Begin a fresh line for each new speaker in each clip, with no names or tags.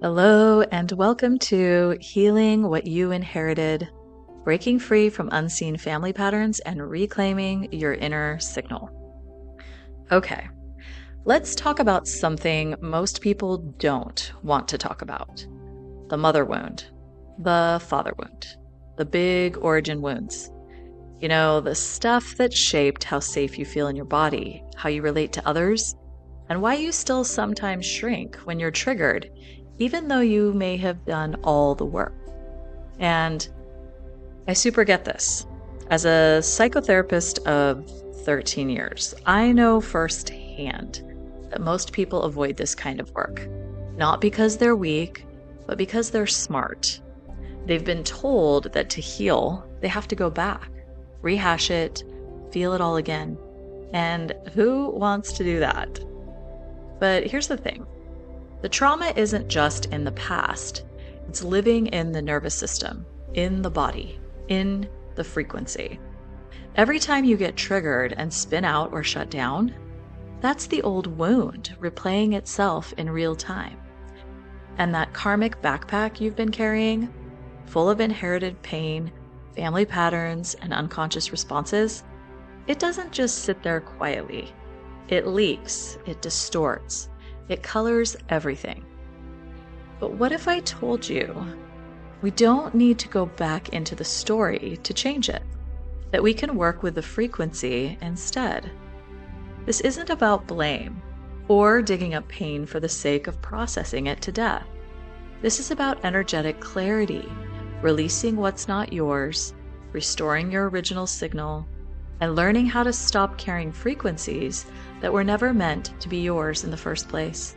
Hello, and welcome to Healing What You Inherited, breaking free from unseen family patterns and reclaiming your inner signal. Okay, let's talk about something most people don't want to talk about: the mother wound, the father wound, the big origin wounds. The stuff that shaped how safe you feel in your body, how you relate to others, and why you still sometimes shrink when you're triggered, even though you may have done all the work. And I super get this. As a psychotherapist of 13 years, I know firsthand that most people avoid this kind of work, not because they're weak, but because they're smart. They've been told that to heal, they have to go back, rehash it, feel it all again. And who wants to do that? But here's the thing. The trauma isn't just in the past. It's living in the nervous system, in the body, in the frequency. Every time you get triggered and spin out or shut down, that's the old wound replaying itself in real time. And that karmic backpack you've been carrying, full of inherited pain, family patterns, and unconscious responses, it doesn't just sit there quietly. It leaks, it distorts, it colors everything. But what if I told you we don't need to go back into the story to change it? That we can work with the frequency instead. This isn't about blame or digging up pain for the sake of processing it to death. This is about energetic clarity, releasing what's not yours, restoring your original signal, and learning how to stop carrying frequencies that were never meant to be yours in the first place.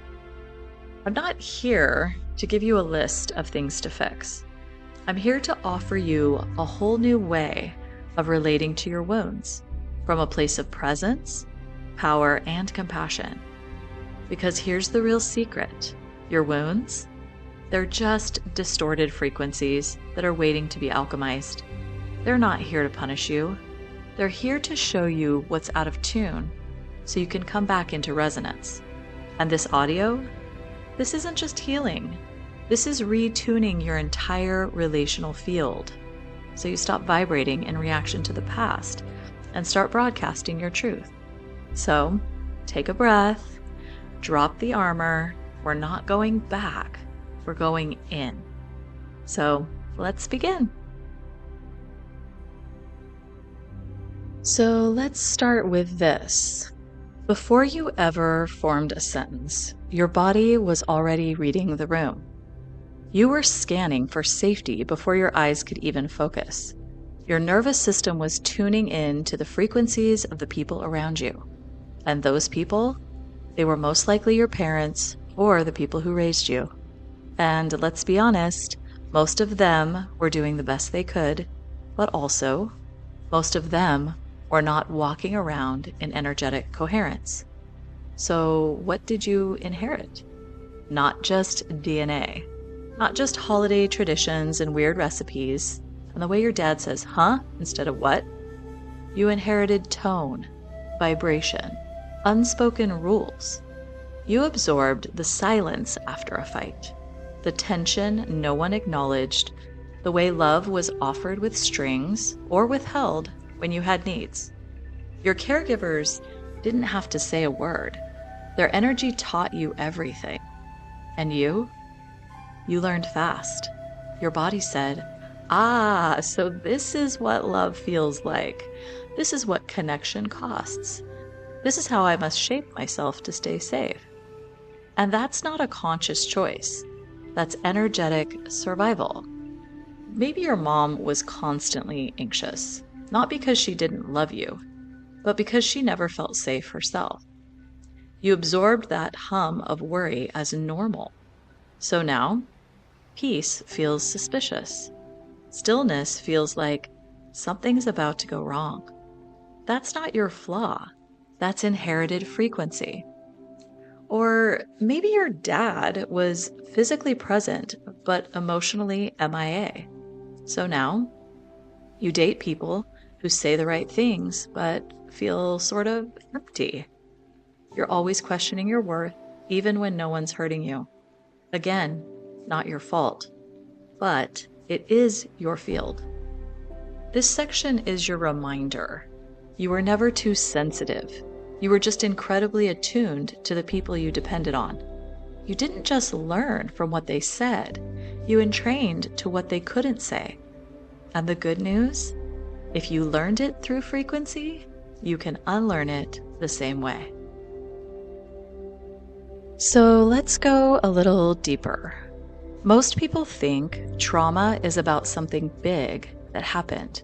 I'm not here to give you a list of things to fix. I'm here to offer you a whole new way of relating to your wounds, from a place of presence, power, and compassion. Because here's the real secret: your wounds, they're just distorted frequencies that are waiting to be alchemized. They're not here to punish you. They're here to show you what's out of tune so you can come back into resonance. And this audio, this isn't just healing. This is retuning your entire relational field so you stop vibrating in reaction to the past and start broadcasting your truth. So take a breath, drop the armor. We're not going back, we're going in. So let's begin. So let's start with this. Before you ever formed a sentence, your body was already reading the room. You were scanning for safety before your eyes could even focus. Your nervous system was tuning in to the frequencies of the people around you. And those people, they were most likely your parents or the people who raised you. And let's be honest, most of them were doing the best they could, but also most of them were not walking around in energetic coherence. So what did you inherit? Not just DNA, not just holiday traditions and weird recipes, and the way your dad says, huh, instead of what. You inherited tone, vibration, unspoken rules. You absorbed the silence after a fight, the tension no one acknowledged, the way love was offered with strings or withheld when you had needs. Your caregivers didn't have to say a word. Their energy taught you everything. And you learned fast. Your body said, so this is what love feels like. This is what connection costs. This is how I must shape myself to stay safe. And that's not a conscious choice. That's energetic survival. Maybe your mom was constantly anxious. Not because she didn't love you, but because she never felt safe herself. You absorbed that hum of worry as normal. So now, peace feels suspicious. Stillness feels like something's about to go wrong. That's not your flaw. That's inherited frequency. Or maybe your dad was physically present, but emotionally MIA. So now, you date people who say the right things, but feel sort of empty. You're always questioning your worth, even when no one's hurting you. Again, not your fault, but it is your field. This section is your reminder. You were never too sensitive. You were just incredibly attuned to the people you depended on. You didn't just learn from what they said, you entrained to what they couldn't say. And the good news? If you learned it through frequency, you can unlearn it the same way. So let's go a little deeper. Most people think trauma is about something big that happened.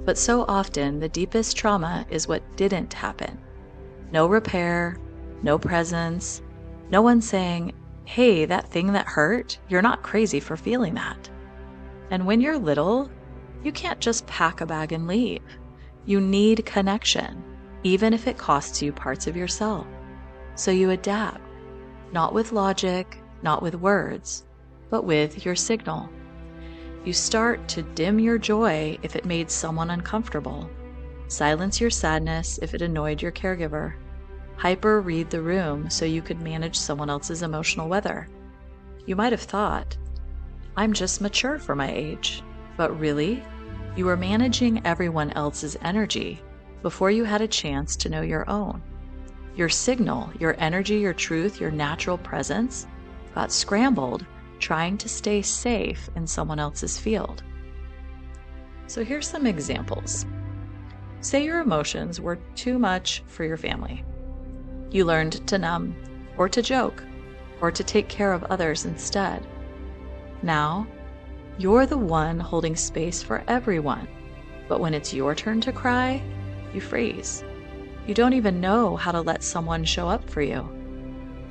But so often, the deepest trauma is what didn't happen. No repair, no presence, no one saying, hey, that thing that hurt, you're not crazy for feeling that. And when you're little, you can't just pack a bag and leave. You need connection, even if it costs you parts of yourself. So you adapt, not with logic, not with words, but with your signal. You start to dim your joy if it made someone uncomfortable, silence your sadness if it annoyed your caregiver, hyper read the room so you could manage someone else's emotional weather. You might have thought, I'm just mature for my age, but really, you were managing everyone else's energy before you had a chance to know your own. Your signal, your energy, your truth, your natural presence got scrambled trying to stay safe in someone else's field. So here's some examples. Say your emotions were too much for your family. You learned to numb, or to joke, or to take care of others instead. Now, you're the one holding space for everyone, but when it's your turn to cry, you freeze. You don't even know how to let someone show up for you.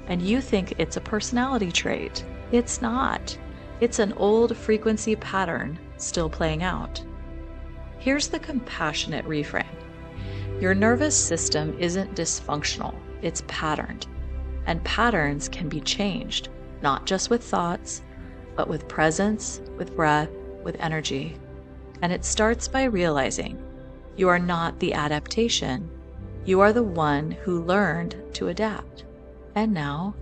And you think it's a personality trait. It's not. It's an old frequency pattern still playing out. Here's the compassionate reframe. Your nervous system isn't dysfunctional, it's patterned. And patterns can be changed, not just with thoughts, but with presence, with breath, with energy. And it starts by realizing you are not the adaptation. You are the one who learned to adapt. And now,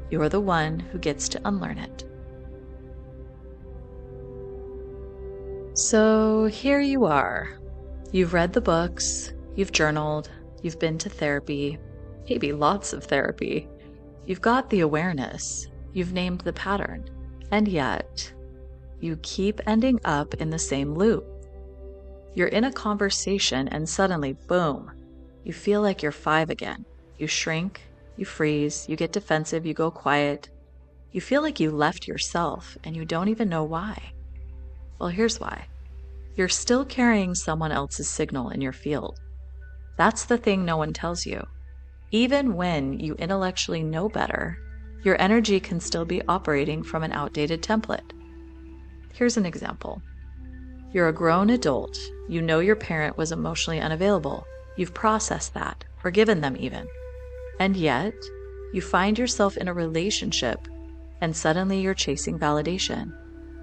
you're the one who gets to unlearn it. So here you are. You've read the books, you've journaled, you've been to therapy, maybe lots of therapy. You've got the awareness, you've named the pattern, and yet you keep ending up in the same loop. You're in a conversation and suddenly, boom, you feel like you're 5 again. You shrink, you freeze, you get defensive, you go quiet. You feel like you left yourself and you don't even know why. Well, here's why. You're still carrying someone else's signal in your field. That's the thing no one tells you. Even when you intellectually know better, your energy can still be operating from an outdated template. Here's an example. You're a grown adult. You know your parent was emotionally unavailable. You've processed that, forgiven them even. And yet, you find yourself in a relationship and suddenly you're chasing validation,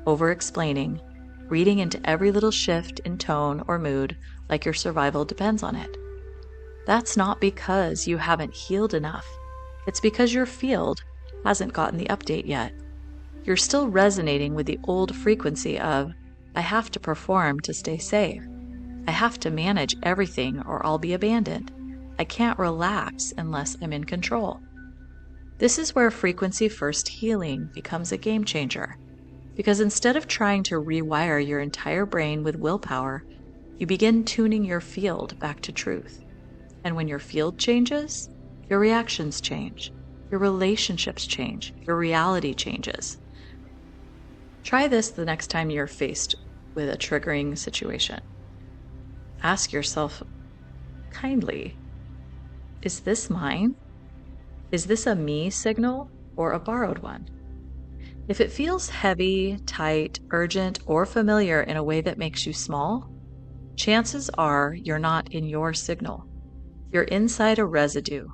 over-explaining, reading into every little shift in tone or mood like your survival depends on it. That's not because you haven't healed enough. It's because your field hasn't gotten the update yet. You're still resonating with the old frequency of, I have to perform to stay safe. I have to manage everything or I'll be abandoned. I can't relax unless I'm in control. This is where frequency first healing becomes a game changer. Because instead of trying to rewire your entire brain with willpower, you begin tuning your field back to truth. And when your field changes, your reactions change, your relationships change, your reality changes. Try this the next time you're faced with a triggering situation. Ask yourself kindly, is this mine? Is this a me signal or a borrowed one? If it feels heavy, tight, urgent, or familiar in a way that makes you small, chances are you're not in your signal. You're inside a residue,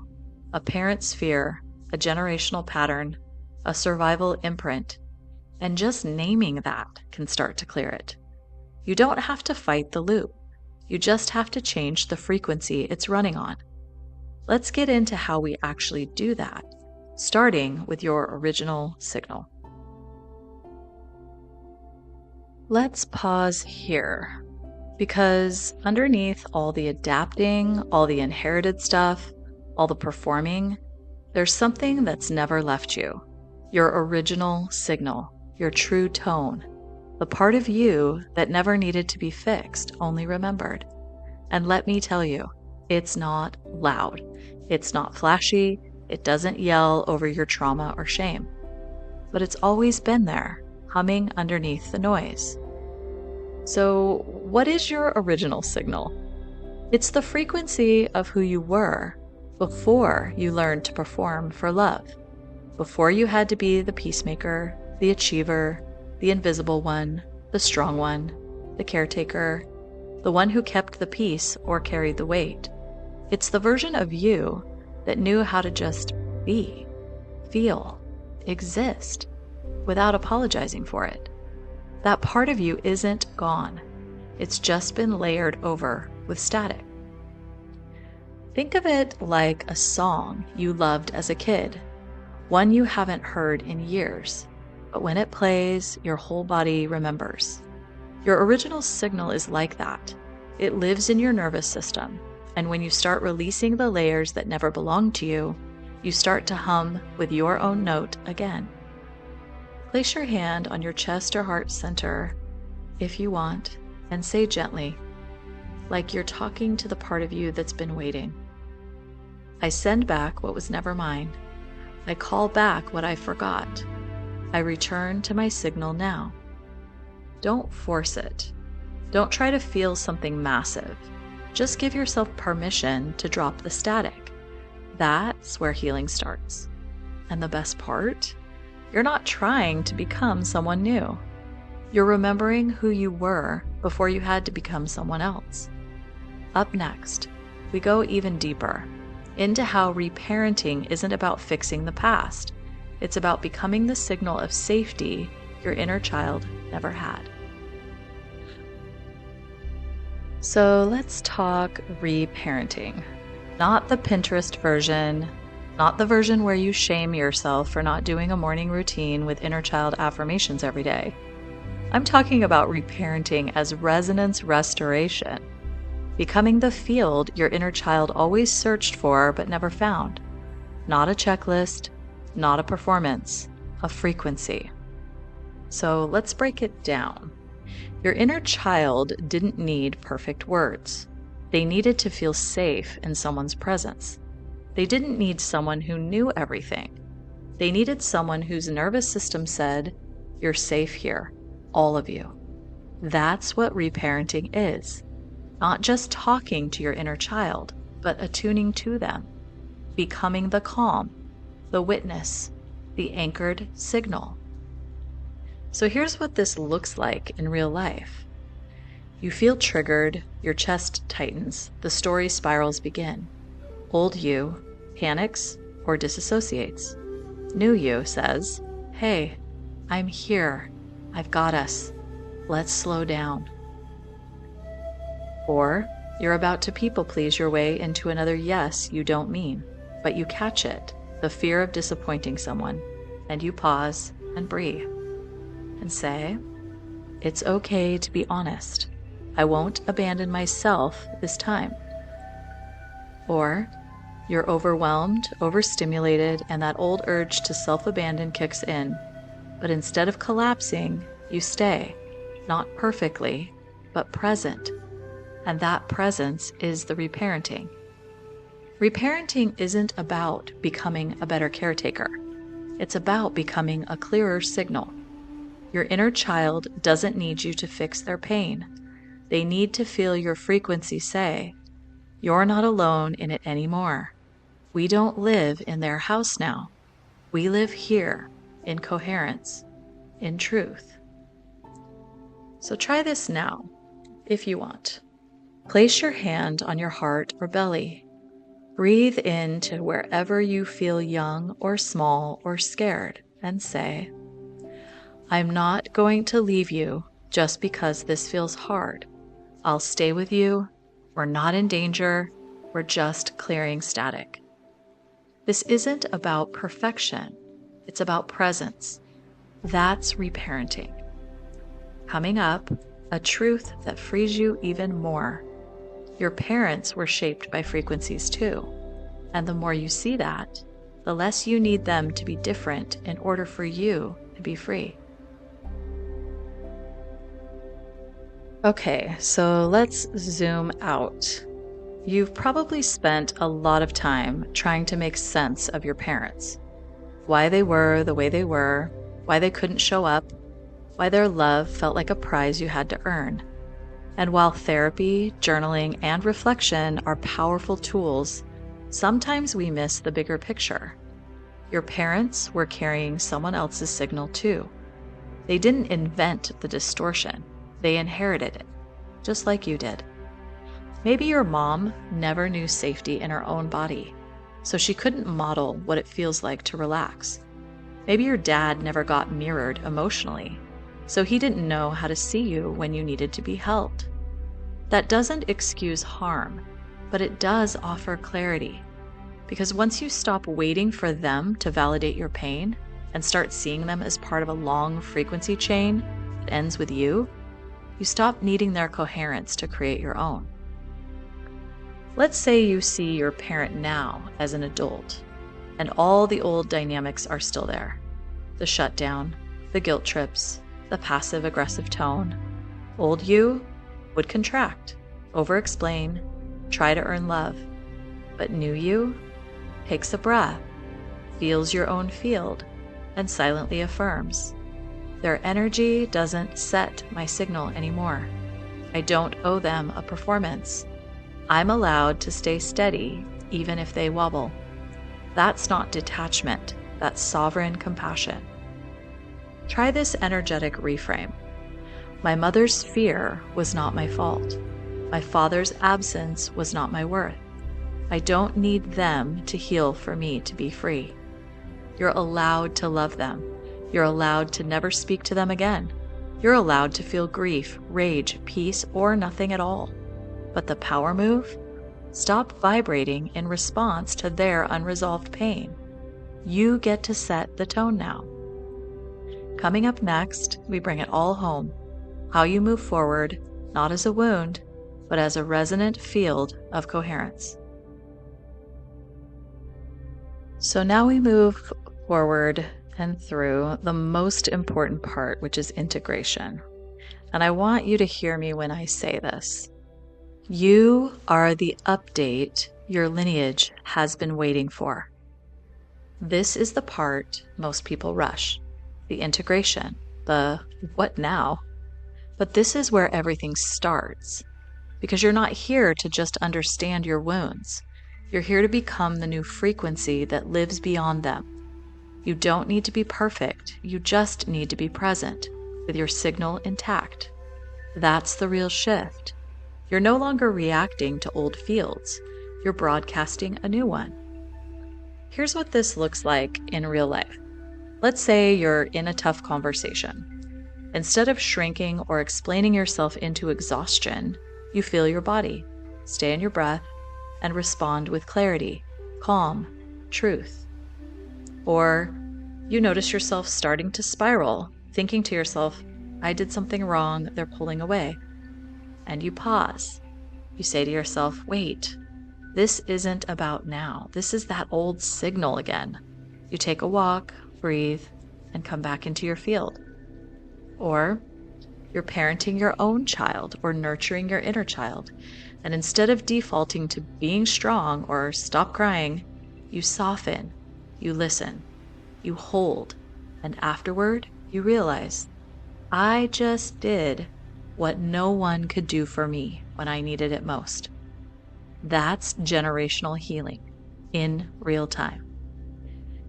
a parent's fear, a generational pattern, a survival imprint, and just naming that can start to clear it. You don't have to fight the loop. You just have to change the frequency it's running on. Let's get into how we actually do that, starting with your original signal. Let's pause here because underneath all the adapting, all the inherited stuff, all the performing, there's something that's never left you. Your original signal, your true tone, the part of you that never needed to be fixed, only remembered. And let me tell you, it's not loud. It's not flashy. It doesn't yell over your trauma or shame. But it's always been there, humming underneath the noise. So, what is your original signal? It's the frequency of who you were before you learned to perform for love, before you had to be the peacemaker, the achiever, the invisible one, the strong one, the caretaker, the one who kept the peace or carried the weight. It's the version of you that knew how to just be, feel, exist, without apologizing for it. That part of you isn't gone. It's just been layered over with static. Think of it like a song you loved as a kid, one you haven't heard in years, but when it plays, your whole body remembers. Your original signal is like that. It lives in your nervous system, and when you start releasing the layers that never belonged to you, you start to hum with your own note again. Place your hand on your chest or heart center, if you want, and say gently, like you're talking to the part of you that's been waiting. I send back what was never mine. I call back what I forgot. I return to my signal now. Don't force it. Don't try to feel something massive. Just give yourself permission to drop the static. That's where healing starts. And the best part? You're not trying to become someone new. You're remembering who you were before you had to become someone else. Up next, we go even deeper into how reparenting isn't about fixing the past. It's about becoming the signal of safety your inner child never had. So let's talk reparenting. Not the Pinterest version, not the version where you shame yourself for not doing a morning routine with inner child affirmations every day. I'm talking about reparenting as resonance restoration, becoming the field your inner child always searched for but never found. Not a checklist, not a performance, a frequency. So let's break it down. Your inner child didn't need perfect words. They needed to feel safe in someone's presence. They didn't need someone who knew everything. They needed someone whose nervous system said, "You're safe here, all of you." That's what reparenting is. Not just talking to your inner child, but attuning to them, becoming the calm, the witness, the anchored signal. So here's what this looks like in real life. You feel triggered, your chest tightens, the story spirals begin. Old you panics or disassociates. New you says, "Hey, I'm here. I've got us. Let's slow down." Or you're about to people please your way into another yes you don't mean, but you catch it, the fear of disappointing someone, and you pause and breathe and say, "It's okay to be honest. I won't abandon myself this time." Or you're overwhelmed, overstimulated, and that old urge to self-abandon kicks in. But instead of collapsing, you stay, not perfectly, but present. And that presence is the reparenting. Reparenting isn't about becoming a better caretaker. It's about becoming a clearer signal. Your inner child doesn't need you to fix their pain. They need to feel your frequency say, "You're not alone in it anymore. We don't live in their house now. We live here, in coherence, in truth." So try this now, if you want. Place your hand on your heart or belly. Breathe into wherever you feel young or small or scared and say, "I'm not going to leave you just because this feels hard. I'll stay with you. We're not in danger. We're just clearing static." This isn't about perfection. It's about presence. That's reparenting. Coming up, a truth that frees you even more. Your parents were shaped by frequencies too, and the more you see that, the less you need them to be different in order for you to be free. Okay, so let's zoom out. You've probably spent a lot of time trying to make sense of your parents. Why they were the way they were, why they couldn't show up, why their love felt like a prize you had to earn. And while therapy, journaling, and reflection are powerful tools, sometimes we miss the bigger picture. Your parents were carrying someone else's signal too. They didn't invent the distortion, they inherited it, just like you did. Maybe your mom never knew safety in her own body, so she couldn't model what it feels like to relax. Maybe your dad never got mirrored emotionally, so he didn't know how to see you when you needed to be held. That doesn't excuse harm, but it does offer clarity. Because once you stop waiting for them to validate your pain and start seeing them as part of a long frequency chain that ends with you stop needing their coherence to create your own. Let's say you see your parent now as an adult, and all the old dynamics are still there. The shutdown, the guilt trips, the passive-aggressive tone. Old you would contract, over-explain, try to earn love. But new you takes a breath, feels your own field, and silently affirms. Their energy doesn't set my signal anymore. I don't owe them a performance. I'm allowed to stay steady even if they wobble. That's not detachment, that's sovereign compassion. Try this energetic reframe. My mother's fear was not my fault. My father's absence was not my worth. I don't need them to heal for me to be free. You're allowed to love them. You're allowed to never speak to them again. You're allowed to feel grief, rage, peace, or nothing at all. But the power move? Stop vibrating in response to their unresolved pain. You get to set the tone now. Coming up next, we bring it all home. How you move forward, not as a wound, but as a resonant field of coherence. So now we move forward and through the most important part, which is integration. And I want you to hear me when I say this. You are the update your lineage has been waiting for. This is the part most people rush, the integration, the what now? But this is where everything starts, because you're not here to just understand your wounds. You're here to become the new frequency that lives beyond them. You don't need to be perfect. You just need to be present with your signal intact. That's the real shift. You're no longer reacting to old fields. You're broadcasting a new one. Here's what this looks like in real life. Let's say you're in a tough conversation. Instead of shrinking or explaining yourself into exhaustion, you feel your body, stay in your breath, and respond with clarity, calm, truth. Or you notice yourself starting to spiral, thinking to yourself, I did something wrong, they're pulling away. And you pause. You say to yourself, wait, this isn't about now. This is that old signal again. You take a walk, breathe, and come back into your field. Or you're parenting your own child or nurturing your inner child. And instead of defaulting to being strong or stop crying, you soften, you listen, you hold, and afterward you realize, I just did what no one could do for me when I needed it most. That's generational healing in real time.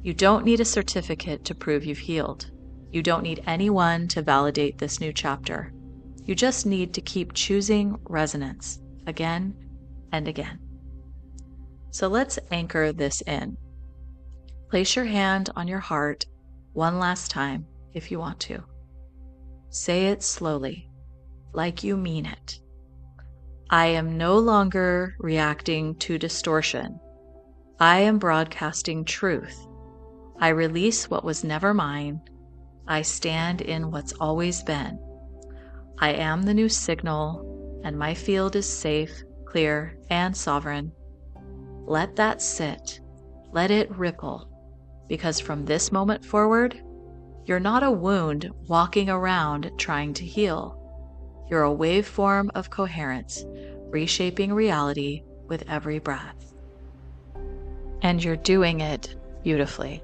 You don't need a certificate to prove you've healed. You don't need anyone to validate this new chapter. You just need to keep choosing resonance again and again. So let's anchor this in. Place your hand on your heart one last time if you want to. Say it slowly, like you mean it. I am no longer reacting to distortion. I am broadcasting truth. I release what was never mine. I stand in what's always been. I am the new signal, and my field is safe, clear, and sovereign. Let that sit. Let it ripple. Because from this moment forward, you're not a wound walking around trying to heal. You're a waveform of coherence, reshaping reality with every breath. And you're doing it beautifully.